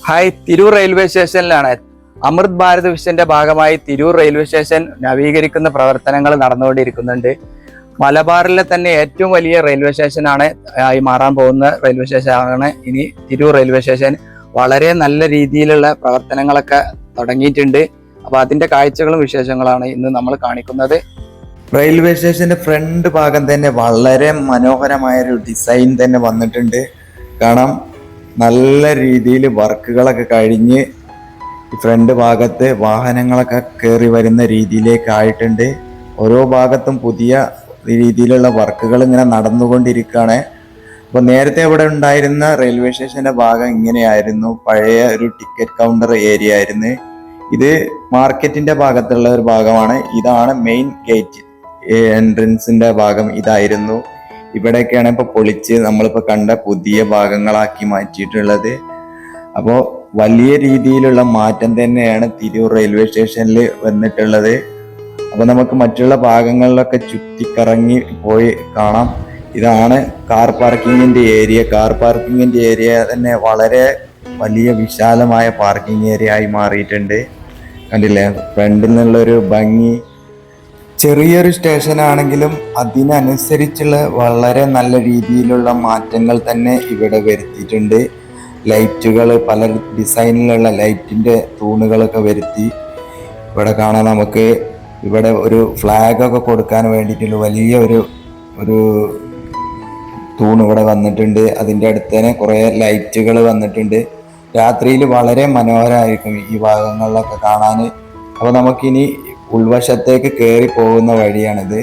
Hi, Tirur railway സ്റ്റേഷനിലാണ്. അമൃത് ഭാരത് വിഷന്റെ ഭാഗമായി Tirur railway station നവീകരിക്കുന്ന പ്രവർത്തനങ്ങൾ നടന്നുകൊണ്ടിരിക്കുന്നുണ്ട്. മലബാറിലെ തന്നെ ഏറ്റവും വലിയ റെയിൽവേ സ്റ്റേഷനാണ് ആയി മാറാൻ പോകുന്ന റെയിൽവേ സ്റ്റേഷനാണ് ഇനി തിരൂർ റെയിൽവേ സ്റ്റേഷൻ. വളരെ നല്ല രീതിയിലുള്ള പ്രവർത്തനങ്ങളൊക്കെ തുടങ്ങിയിട്ടുണ്ട്. അപ്പോൾ അതിന്റെ കാഴ്ചകളും വിശേഷങ്ങളാണ് ഇന്ന് നമ്മൾ കാണിക്കുന്നത്. റെയിൽവേ സ്റ്റേഷന്റെ ഫ്രണ്ട് ഭാഗം തന്നെ വളരെ മനോഹരമായ ഒരു ഡിസൈൻ തന്നെ വന്നിട്ടുണ്ട്. കാണാം, നല്ല രീതിയിൽ വർക്കുകളൊക്കെ കഴിഞ്ഞ് ഫ്രണ്ട് ഭാഗത്ത് വാഹനങ്ങളൊക്കെ കയറി വരുന്ന രീതിയിലേക്ക് ആയിട്ടുണ്ട്. ഓരോ ഭാഗത്തും പുതിയ രീതിയിലുള്ള വർക്കുകൾ ഇങ്ങനെ നടന്നുകൊണ്ടിരിക്കുകയാണ്. അപ്പോൾ നേരത്തെ ഇവിടെ ഉണ്ടായിരുന്ന റെയിൽവേ സ്റ്റേഷന്റെ ഭാഗം ഇങ്ങനെയായിരുന്നു. പഴയ ഒരു ടിക്കറ്റ് കൗണ്ടർ ഏരിയ ആയിരുന്നു. ഇത് മാർക്കറ്റിന്റെ ഭാഗത്തുള്ള ഒരു ഭാഗമാണ്. ഇതാണ് മെയിൻ ഗേറ്റ് എൻട്രൻസിന്റെ ഭാഗം ഇതായിരുന്നു. ഇവിടെയൊക്കെയാണ് ഇപ്പോൾ പൊളിച്ച് നമ്മളിപ്പോൾ കണ്ട പുതിയ ഭാഗങ്ങളാക്കി മാറ്റിയിട്ടുള്ളത്. അപ്പോൾ വലിയ രീതിയിലുള്ള മാറ്റം തന്നെയാണ് തിരൂർ റെയിൽവേ സ്റ്റേഷനിൽ വന്നിട്ടുള്ളത്. അപ്പോൾ നമുക്ക് മറ്റുള്ള ഭാഗങ്ങളിലൊക്കെ ചുറ്റിക്കറങ്ങി പോയി കാണാം. ഇതാണ് കാർ പാർക്കിങ്ങിന്റെ ഏരിയ. കാർ പാർക്കിങ്ങിന്റെ ഏരിയ തന്നെ വളരെ വലിയ വിശാലമായ പാർക്കിംഗ് ഏരിയ ആയി മാറിയിട്ടുണ്ട്. കണ്ടില്ലേ, ഫ്രണ്ടിൽ നിന്നുള്ളൊരു ഭംഗി. ചെറിയൊരു സ്റ്റേഷൻ ആണെങ്കിലും അതിനനുസരിച്ചുള്ള വളരെ നല്ല രീതിയിലുള്ള മാറ്റങ്ങൾ തന്നെ ഇവിടെ വരുത്തിയിട്ടുണ്ട്. ലൈറ്റുകൾ, പല ഡിസൈനിലുള്ള ലൈറ്റിൻ്റെ തൂണുകളൊക്കെ വരുത്തി. ഇവിടെ കാണാൻ നമുക്ക് ഇവിടെ ഒരു ഫ്ലാഗൊക്കെ കൊടുക്കാൻ വേണ്ടിയിട്ടുള്ള വലിയ ഒരു തൂണ് ഇവിടെ വന്നിട്ടുണ്ട്. അതിൻ്റെ അടുത്ത് തന്നെ കുറേ ലൈറ്റുകൾ വന്നിട്ടുണ്ട്. രാത്രിയിൽ വളരെ മനോഹരമായിരിക്കും ഈ ഭാഗങ്ങളിലൊക്കെ കാണാൻ. അപ്പോൾ നമുക്കിനി ഉൾവശത്തേക്ക് കയറി പോകുന്ന വഴിയാണിത്.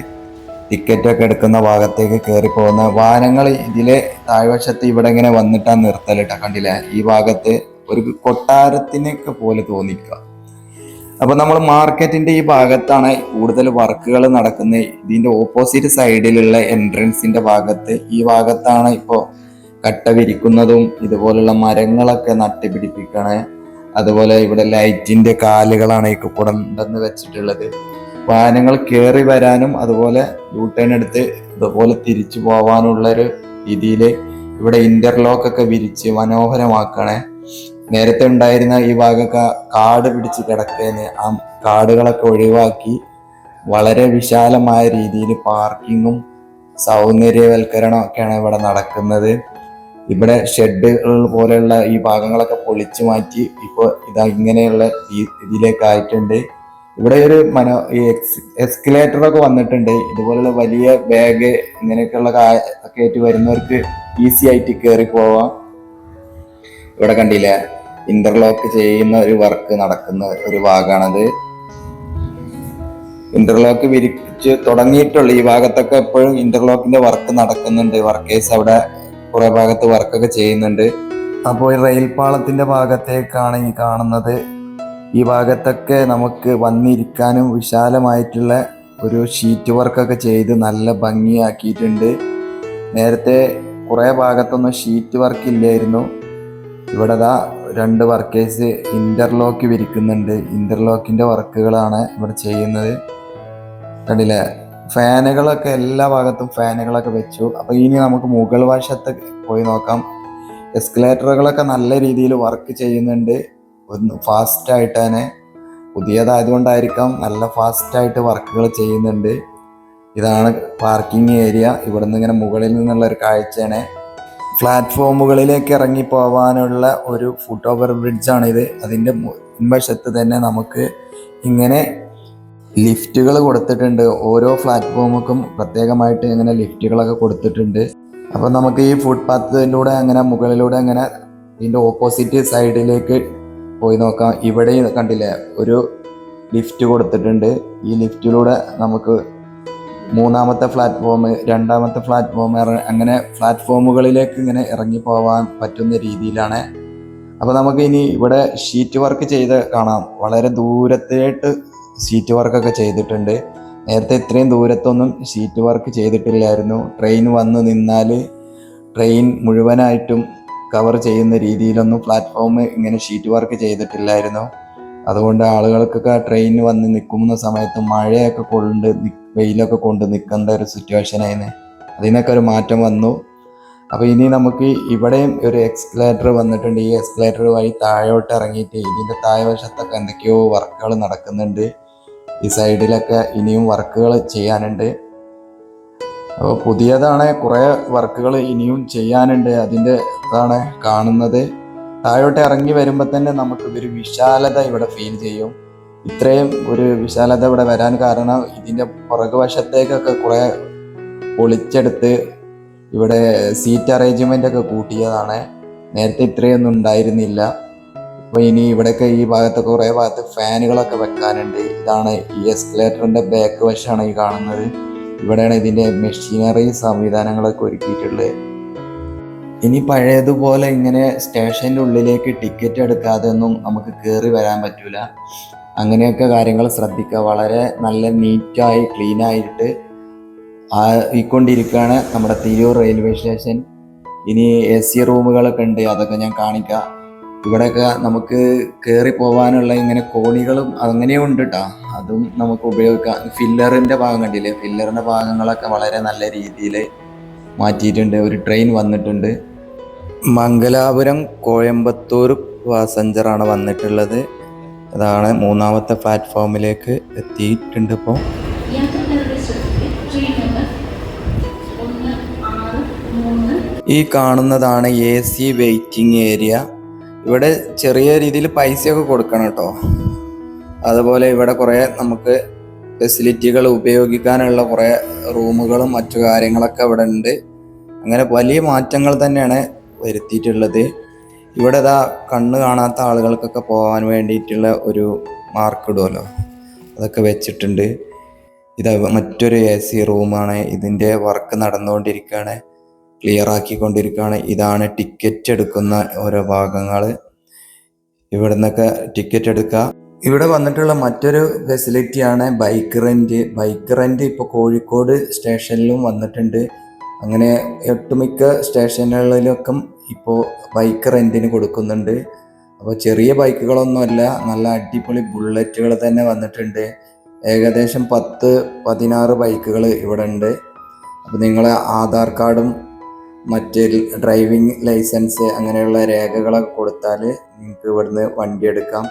ടിക്കറ്റൊക്കെ എടുക്കുന്ന ഭാഗത്തേക്ക് കയറി പോകുന്ന വാഹനങ്ങൾ ഇതിലെ താഴ്വശത്ത് ഇവിടെ ഇങ്ങനെ വന്നിട്ടാണ് നിർത്തലിട്ട. കണ്ടില്ലേ, ഈ ഭാഗത്ത് ഒരു കൊട്ടാരത്തിനൊക്കെ പോലെ തോന്നിക്കുക. അപ്പോൾ നമ്മൾ മാർക്കറ്റിന്റെ ഈ ഭാഗത്താണ് കൂടുതൽ വർക്കുകൾ നടക്കുന്നത്. ഇതിന്റെ ഓപ്പോസിറ്റ് സൈഡിലുള്ള എൻട്രൻസിന്റെ ഭാഗത്ത് ഈ ഭാഗത്താണ് ഇപ്പോൾ കട്ട വിരിക്കുന്നതും ഇതുപോലുള്ള മരങ്ങളൊക്കെ നട്ടുപിടിപ്പിക്കണേ. അതുപോലെ ഇവിടെ ലൈറ്റിന്റെ കാലുകളാണ് ഈ കൊണ്ടുവന്ന് വെച്ചിട്ടുള്ളത്. വാഹനങ്ങൾ കയറി വരാനും അതുപോലെ യൂ ടേൺ എടുത്ത് ഇതുപോലെ തിരിച്ചു പോവാനുള്ളൊരു രീതിയിൽ ഇവിടെ ഇന്റർലോക്ക് ഒക്കെ വിരിച്ച് മനോഹരമാക്കണേ. നേരത്തെ ഉണ്ടായിരുന്ന ഈ ഭാഗമൊക്കെ കാട് പിടിച്ച് കിടക്കേന്. ആ കാടുകളൊക്കെ ഒഴിവാക്കി വളരെ വിശാലമായ രീതിയിൽ പാർക്കിങ്ങും സൗന്ദര്യവൽക്കരണവും ഒക്കെയാണ് ഇവിടെ നടക്കുന്നത്. ഇവിടെ ഷെഡുകൾ പോലെയുള്ള ഈ ഭാഗങ്ങളൊക്കെ പൊളിച്ചു മാറ്റി ഇപ്പോൾ ഇതാ ഇങ്ങനെയുള്ള ഇതിലേക്ക് ആയിട്ടുണ്ട്. ഇവിടെ ഒരു എസ്കലേറ്ററൊക്കെ വന്നിട്ടുണ്ട്. ഇതുപോലുള്ള വലിയ ബാഗ് ഇങ്ങനെയൊക്കെയുള്ള ഒക്കെ ആയിട്ട് വരുന്നവർക്ക് ഈസി ആയിട്ട് കയറി പോവാം. ഇവിടെ കണ്ടില്ലേ, ഇന്റർലോക്ക് ചെയ്യുന്ന ഒരു വർക്ക് നടക്കുന്ന ഒരു ഭാഗമാണത്. ഇന്റർലോക്ക് വിരിച്ച് തുടങ്ങിയിട്ടുള്ള ഈ ഭാഗത്തൊക്കെ എപ്പോഴും ഇന്റർലോക്കിന്റെ വർക്ക് നടക്കുന്നുണ്ട്. വർക്കേഴ്സ് അവിടെ കുറെ ഭാഗത്ത് വർക്കൊക്കെ ചെയ്യുന്നുണ്ട്. അപ്പോൾ ഈ റെയിൽ പാളത്തിന്റെ ഭാഗത്തേക്കാണ് ഈ കാണുന്നത്. ഈ ഭാഗത്തൊക്കെ നമുക്ക് വന്നിരിക്കാനും വിശാലമായിട്ടുള്ള ഒരു ഷീറ്റ് വർക്കൊക്കെ ചെയ്ത് നല്ല ഭംഗിയാക്കിയിട്ടുണ്ട്. നേരത്തെ കുറേ ഭാഗത്തൊന്നും ഷീറ്റ് വർക്ക് ഇല്ലായിരുന്നു. ഇവിടെ ദാ 2 വർക്കേഴ്സ് ഇന്റർലോക്ക് വിരിക്കുന്നുണ്ട്. ഇന്റർലോക്കിന്റെ വർക്കുകളാണ് ഇവിടെ ചെയ്യുന്നത്. കണ്ടില്ലേ, ഫാനുകളൊക്കെ എല്ലാ ഭാഗത്തും ഫാനുകളൊക്കെ വെച്ചു. അപ്പോൾ ഇനി നമുക്ക് മുകൾ വശത്ത് പോയി നോക്കാം. എസ്കലേറ്ററുകളൊക്കെ നല്ല രീതിയിൽ വർക്ക് ചെയ്യുന്നുണ്ട്. ഒന്ന് ഫാസ്റ്റായിട്ട് തന്നെ, പുതിയതായതുകൊണ്ടായിരിക്കാം നല്ല ഫാസ്റ്റായിട്ട് വർക്കുകൾ ചെയ്യുന്നുണ്ട്. ഇതാണ് പാർക്കിംഗ് ഏരിയ. ഇവിടെ നിന്ന് ഇങ്ങനെ മുകളിൽ നിന്നുള്ള ഒരു കാഴ്ചയാണ്. പ്ലാറ്റ്ഫോമുകളിലേക്ക് ഇറങ്ങി പോകാനുള്ള ഒരു ഫുട് ഓവർ ബ്രിഡ്ജാണിത്. അതിൻ്റെ മുൻവശത്ത് തന്നെ നമുക്ക് ഇങ്ങനെ ലിഫ്റ്റുകൾ കൊടുത്തിട്ടുണ്ട്. ഓരോ പ്ലാറ്റ്ഫോമുക്കും പ്രത്യേകമായിട്ട് ഇങ്ങനെ ലിഫ്റ്റുകളൊക്കെ കൊടുത്തിട്ടുണ്ട്. അപ്പോൾ നമുക്ക് ഈ ഫുട്പാത്തിലൂടെ അങ്ങനെ മുകളിലൂടെ അങ്ങനെ ഇതിൻ്റെ ഓപ്പോസിറ്റ് സൈഡിലേക്ക് പോയി നോക്കാം. ഇവിടെ കണ്ടില്ലേ, ഒരു ലിഫ്റ്റ് കൊടുത്തിട്ടുണ്ട്. ഈ ലിഫ്റ്റിലൂടെ നമുക്ക് 3ാമത്തെ പ്ലാറ്റ്ഫോം, 2ാമത്തെ പ്ലാറ്റ്ഫോം അങ്ങനെ പ്ലാറ്റ്ഫോമുകളിലേക്ക് ഇങ്ങനെ ഇറങ്ങി പോകാൻ പറ്റുന്ന രീതിയിലാണ്. അപ്പോൾ നമുക്ക് ഇനി ഇവിടെ ഷീറ്റ് വർക്ക് ചെയ്ത് കാണാം. വളരെ ദൂരത്തേട്ട് ഷീറ്റ് വർക്കൊക്കെ ചെയ്തിട്ടുണ്ട്. നേരത്തെ ഇത്രയും ദൂരത്തൊന്നും ഷീറ്റ് വർക്ക് ചെയ്തിട്ടില്ലായിരുന്നു. ട്രെയിൻ വന്ന് നിന്നാൽ ട്രെയിൻ മുഴുവനായിട്ടും കവർ ചെയ്യുന്ന രീതിയിലൊന്നും പ്ലാറ്റ്ഫോം ഇങ്ങനെ ഷീറ്റ് വർക്ക് ചെയ്തിട്ടില്ലായിരുന്നു. അതുകൊണ്ട് ആളുകൾക്കൊക്കെ ട്രെയിൻ വന്ന് നിൽക്കുന്ന സമയത്ത് മഴയൊക്കെ കൊണ്ട് വെയിലൊക്കെ കൊണ്ട് നിൽക്കേണ്ട ഒരു സിറ്റുവേഷനായിരുന്നു. അതിനൊക്കെ ഒരു മാറ്റം വന്നു. അപ്പോൾ ഇനി നമുക്ക് ഇവിടെയും ഒരു എക്സ്കലേറ്റർ വന്നിട്ടുണ്ട്. ഈ എക്സ്കലേറ്റർ വഴി താഴോട്ട് ഇറങ്ങിയിട്ട് ഇതിൻ്റെ താഴെ വശത്തൊക്കെ എന്തൊക്കെയോ വർക്കുകൾ നടക്കുന്നുണ്ട്. ഈ സൈഡിലൊക്കെ ഇനിയും വർക്കുകൾ ചെയ്യാനുണ്ട്. അപ്പോൾ പുതിയതാണ്, കുറേ വർക്കുകൾ ഇനിയും ചെയ്യാനുണ്ട്. അതിൻ്റെ ഇതാണ് കാണുന്നത്. താഴോട്ട് ഇറങ്ങി വരുമ്പോൾ തന്നെ നമുക്ക് ഒരു വിശാലത ഇവിടെ ഫീൽ ചെയ്യും. ഇത്രയും ഒരു വിശാലത ഇവിടെ വരാൻ കാരണം ഇതിൻ്റെ പുറകുവശത്തേക്കൊക്കെ കുറേ പൊളിച്ചെടുത്ത് ഇവിടെ സീറ്റ് അറേഞ്ച്മെൻ്റ് ഒക്കെ കൂട്ടിയതാണ്. നേരത്തെ ഇത്രയൊന്നും ഉണ്ടായിരുന്നില്ല. അപ്പോൾ ഇനി ഇവിടെയൊക്കെ ഈ ഭാഗത്തൊക്കെ കുറേ ഭാഗത്ത് ഫാനുകളൊക്കെ വെക്കാനുണ്ട്. ഇതാണ് ഈ എസ്കലേറ്ററിൻ്റെ ബാക്ക് വശമാണ് ഈ കാണുന്നത്. ഇവിടെയാണ് ഇതിൻ്റെ മെഷീനറി സംവിധാനങ്ങളൊക്കെ ഒരുക്കിയിട്ടുള്ളത്. ഇനി പഴയതുപോലെ ഇങ്ങനെ സ്റ്റേഷൻ്റെ ഉള്ളിലേക്ക് ടിക്കറ്റ് എടുക്കാതെ ഒന്നും നമുക്ക് കയറി വരാൻ പറ്റില്ല. അങ്ങനെയൊക്കെ കാര്യങ്ങൾ ശ്രദ്ധിക്കുക. വളരെ നല്ല നീറ്റായി ക്ലീനായിട്ട് ആയിക്കൊണ്ടിരിക്കുകയാണ് നമ്മുടെ തിരൂർ റെയിൽവേ സ്റ്റേഷൻ. ഇനി AC റൂമുകളൊക്കെ ഉണ്ട്, അതൊക്കെ ഞാൻ കാണിക്കാം. ഇവിടെയൊക്കെ നമുക്ക് കയറി പോകാനുള്ള ഇങ്ങനെ കോണികളും അങ്ങനെയും ഉണ്ട് കേട്ടോ. അതും നമുക്ക് ഉപയോഗിക്കാം. ഫില്ലറിൻ്റെ ഭാഗം കണ്ടില്ലേ, ഫില്ലറിൻ്റെ ഭാഗങ്ങളൊക്കെ വളരെ നല്ല രീതിയിൽ മാറ്റിയിട്ടുണ്ട്. ഒരു ട്രെയിൻ വന്നിട്ടുണ്ട്. മംഗലാപുരം കോയമ്പത്തൂർ പാസഞ്ചറാണ് വന്നിട്ടുള്ളത്. അതാണ് 3ാമത്തെ പ്ലാറ്റ്ഫോമിലേക്ക് എത്തിയിട്ടുണ്ട്. ഇപ്പോൾ ഈ കാണുന്നതാണ് AC വെയിറ്റിംഗ് ഏരിയ. ഇവിടെ ചെറിയ രീതിയിൽ പൈസയൊക്കെ കൊടുക്കണം കേട്ടോ. അതുപോലെ ഇവിടെ കുറേ നമുക്ക് ഫെസിലിറ്റികൾ ഉപയോഗിക്കാനുള്ള കുറേ റൂമുകളും മറ്റു കാര്യങ്ങളൊക്കെ ഇവിടെ ഉണ്ട്. അങ്ങനെ വലിയ മാറ്റങ്ങൾ തന്നെയാണ് വരുത്തിയിട്ടുള്ളത്. ഇവിടെ കണ്ണ് കാണാത്ത ആളുകൾക്കൊക്കെ പോകാൻ വേണ്ടിയിട്ടുള്ള ഒരു മാർക്ക് ഇടുമല്ലോ, അതൊക്കെ വെച്ചിട്ടുണ്ട്. ഇത് മറ്റൊരു AC റൂമാണ്. ഇതിൻ്റെ വർക്ക് നടന്നുകൊണ്ടിരിക്കുകയാണ്, ക്ലിയർ ആക്കിക്കൊണ്ടിരിക്കുകയാണ്. ഇതാണ് ടിക്കറ്റ് എടുക്കുന്ന ഓരോ ഭാഗങ്ങൾ. ഇവിടെ നിന്നൊക്കെ ടിക്കറ്റ് എടുക്കുക. ഇവിടെ വന്നിട്ടുള്ള മറ്റൊരു ഫെസിലിറ്റിയാണ് ബൈക്ക് റെൻറ്റ്. ബൈക്ക് റെൻറ്റ് ഇപ്പോൾ കോഴിക്കോട് സ്റ്റേഷനിലും വന്നിട്ടുണ്ട്. അങ്ങനെ ഒട്ടുമിക്ക സ്റ്റേഷനുകളിലൊക്കെ ഇപ്പോൾ ബൈക്ക് റെൻറ്റിന് കൊടുക്കുന്നുണ്ട്. അപ്പോൾ ചെറിയ ബൈക്കുകളൊന്നുമല്ല, നല്ല അടിപൊളി ബുള്ളറ്റുകൾ തന്നെ വന്നിട്ടുണ്ട്. ഏകദേശം 10-16 ബൈക്കുകൾ ഇവിടെ ഉണ്ട്. അപ്പോൾ നിങ്ങളെ ആധാർ കാർഡും മറ്റ് ഡ്രൈവിംഗ് ലൈസൻസ് അങ്ങനെയുള്ള രേഖകളൊക്കെ കൊടുത്താൽ നിങ്ങൾക്ക് ഇവിടുന്ന് വണ്ടി എടുക്കാം.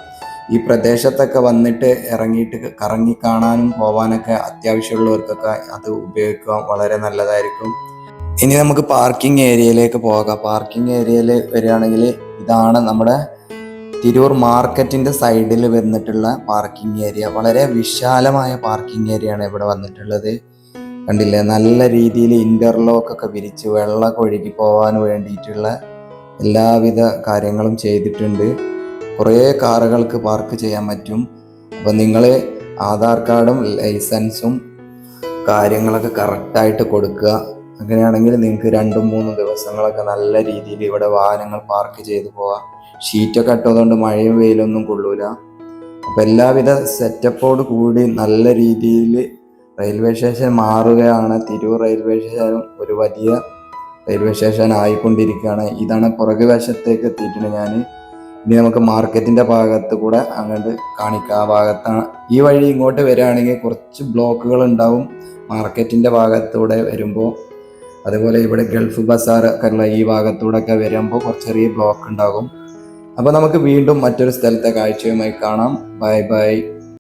ഈ പ്രദേശത്തൊക്കെ വന്നിട്ട് ഇറങ്ങിയിട്ട് കറങ്ങി കാണാനും പോകാനൊക്കെ അത്യാവശ്യമുള്ളവർക്കൊക്കെ അത് ഉപയോഗിക്കാൻ വളരെ നല്ലതായിരിക്കും. ഇനി നമുക്ക് പാർക്കിംഗ് ഏരിയയിലേക്ക് പോകാം. പാർക്കിംഗ് ഏരിയയിൽ വരികയാണെങ്കിൽ ഇതാണ് നമ്മുടെ തിരൂർ മാർക്കറ്റിൻ്റെ സൈഡിൽ വന്നിട്ടുള്ള പാർക്കിംഗ് ഏരിയ. വളരെ വിശാലമായ പാർക്കിംഗ് ഏരിയയാണ് ഇവിടെ വന്നിട്ടുള്ളത്. കണ്ടില്ലേ, നല്ല രീതിയിൽ ഇൻ്റർലോക്കൊക്കെ വിരിച്ച് വെള്ളമൊക്കെ ഒഴുകി പോകാൻ വേണ്ടിയിട്ടുള്ള എല്ലാവിധ കാര്യങ്ങളും ചെയ്തിട്ടുണ്ട്. കുറേ കാറുകൾക്ക് പാർക്ക് ചെയ്യാൻ പറ്റും. അപ്പോൾ നിങ്ങൾ ആധാർ കാർഡും ലൈസൻസും കാര്യങ്ങളൊക്കെ കറക്റ്റായിട്ട് കൊടുക്കുക. അങ്ങനെയാണെങ്കിൽ നിങ്ങൾക്ക് 2-3 ദിവസങ്ങളൊക്കെ നല്ല രീതിയിൽ ഇവിടെ വാഹനങ്ങൾ പാർക്ക് ചെയ്ത് പോവാം. ഷീറ്റൊക്കെ ഇട്ടതുകൊണ്ട് മഴയും വെയിലൊന്നും കൊള്ളൂല. അപ്പോൾ എല്ലാവിധ സെറ്റപ്പോട് കൂടി നല്ല രീതിയിൽ റെയിൽവേ സ്റ്റേഷൻ മാറുകയാണ്. തിരൂർ റെയിൽവേ സ്റ്റേഷൻ ഒരു വലിയ റെയിൽവേ സ്റ്റേഷൻ ആയിക്കൊണ്ടിരിക്കുകയാണ്. ഇതാണ് പുറകു വശത്തേക്ക് എത്തിയിട്ടുണ്ട് ഞാൻ. ഇനി നമുക്ക് മാർക്കറ്റിൻ്റെ ഭാഗത്ത് കൂടെ അങ്ങോട്ട് കാണിക്കാം. ആ ഭാഗത്താണ്. ഈ വഴി ഇങ്ങോട്ട് വരികയാണെങ്കിൽ കുറച്ച് ബ്ലോക്കുകൾ ഉണ്ടാവും മാർക്കറ്റിൻ്റെ ഭാഗത്തൂടെ വരുമ്പോൾ. അതുപോലെ ഇവിടെ ഗൾഫ് ബസാർ ഒക്കെ ഉള്ള ഈ ഭാഗത്തൂടെ ഒക്കെ വരുമ്പോൾ കുറച്ച് ചെറിയ ബ്ലോക്ക് ഉണ്ടാകും. അപ്പോൾ നമുക്ക് വീണ്ടും മറ്റൊരു സ്ഥലത്തെ കാഴ്ചയുമായി കാണാം. Bye bye.